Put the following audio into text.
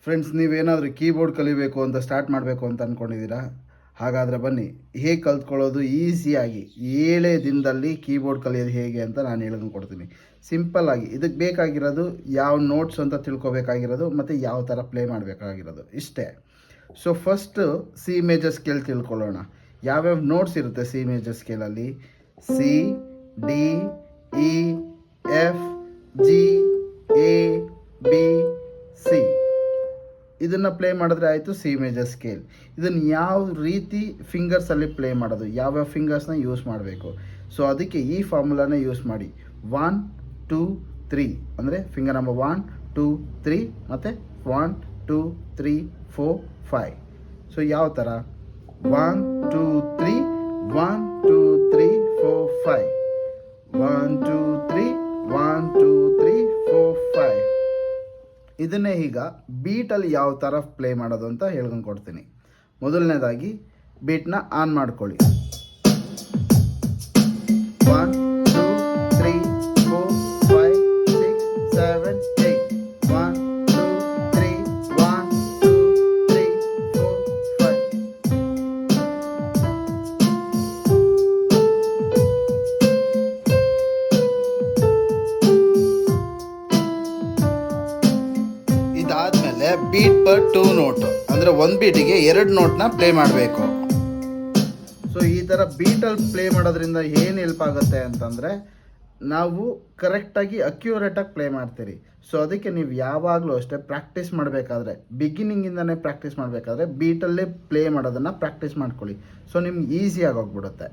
Friends, ನೀವೇನಾದರೂ keyboard ಕಲಿಬೇಕು ಅಂತ ಸ್ಟಾರ್ಟ್ ಮಾಡಬೇಕು ಅಂತ ಅಂದ್ಕೊಂಡಿದ್ದೀರಾ? ಹಾಗಾದರೆ ಬನ್ನಿ, ಹೇಗೆ ಕಲ್ತ್ಕೊಳ್ಳೋದು ಈಸಿಯಾಗಿ 7 ದಿನದಲ್ಲಿ ಕೀಬೋರ್ಡ್ ಕಲಿಯೋದು ಹೇಗೆ ಅಂತ ನಾನು ಹೇಳ್ಕೊಡ್ತೀನಿ. ಸಿಂಪಲ್ಲಾಗಿ ಇದಕ್ಕೆ ಬೇಕಾಗಿರೋದು ಯಾವ ನೋಟ್ಸ್ ಅಂತ ತಿಳ್ಕೊಬೇಕಾಗಿರೋದು ಮತ್ತು ಯಾವ ಥರ ಪ್ಲೇ ಮಾಡಬೇಕಾಗಿರೋದು ಇಷ್ಟೇ. So first C major scale ತಿಳ್ಕೊಳ್ಳೋಣ. ಯಾವ್ಯಾವ ನೋಟ್ಸ್ ಇರುತ್ತೆ ಸಿ ಮೇಜರ್ ಸ್ಕೇಲಲ್ಲಿ? C, D, E, F, G, A, B, C. ಇದನ್ನು ಪ್ಲೇ ಮಾಡಿದ್ರೆ ಆಯಿತು ಸಿ ಮೇಜರ್ ಸ್ಕೇಲ್. ಇದನ್ನು ಯಾವ ರೀತಿ ಫಿಂಗರ್ಸಲ್ಲಿ ಪ್ಲೇ ಮಾಡೋದು, ಯಾವ್ಯಾವ ಫಿಂಗರ್ಸ್ನ ಯೂಸ್ ಮಾಡಬೇಕು, ಸೊ ಅದಕ್ಕೆ ಈ ಫಾರ್ಮುಲಾನ ಯೂಸ್ ಮಾಡಿ. 1 2 3 ಅಂದರೆ ಫಿಂಗರ್ ನಂಬರ್ 1 2 3 ಮತ್ತು 1 2 3 4 5. ಸೊ ಯಾವ ಥರ 1 2 3 1 2 3 4 5 1 2 3 1 2 3 4 5. ಇದನ್ನೇ ಈಗ ಬೀಟಲ್ಲಿ ಯಾವ ಥರ ಪ್ಲೇ ಮಾಡೋದು ಅಂತ ಹೇಳ್ಕೊಂಡ್ಕೊಡ್ತೀನಿ. ಮೊದಲನೇದಾಗಿ ಬೀಟ್ನ ಆನ್ ಮಾಡ್ಕೊಳ್ಳಿ. 1 2 3 4 5 6 7 8 1 2 3 1 2 3 4 5. ಇದಾದ್ಮೇಲೆ ಬೀಟ್ ಪರ್ 2 ನೋಟ್ ಅಂದರೆ ಒಂದು ಬೀಟಿಗೆ 2 ನೋಟ್ನ ಪ್ಲೇ ಮಾಡಬೇಕು. ಸೊ ಈ ಥರ ಬೀಟಲ್ಲಿ ಪ್ಲೇ ಮಾಡೋದ್ರಿಂದ ಏನು ಹೆಲ್ಪ್ ಆಗುತ್ತೆ ಅಂತಂದರೆ ನಾವು ಕರೆಕ್ಟಾಗಿ ಅಕ್ಯುರೇಟಾಗಿ ಪ್ಲೇ ಮಾಡ್ತೀರಿ. ಸೊ ಅದಕ್ಕೆ ನೀವು ಯಾವಾಗಲೂ ಅಷ್ಟೇ ಪ್ರಾಕ್ಟೀಸ್ ಮಾಡಬೇಕಾದ್ರೆ, ಬಿಗಿನಿಂಗಿಂದನೇ ಪ್ರಾಕ್ಟೀಸ್ ಮಾಡಬೇಕಾದ್ರೆ ಬೀಟಲ್ಲೇ ಪ್ಲೇ ಮಾಡೋದನ್ನು ಪ್ರಾಕ್ಟೀಸ್ ಮಾಡ್ಕೊಳ್ಳಿ. ಸೊ ನಿಮ್ಗೆ ಈಸಿಯಾಗಿ ಹೋಗ್ಬಿಡುತ್ತೆ.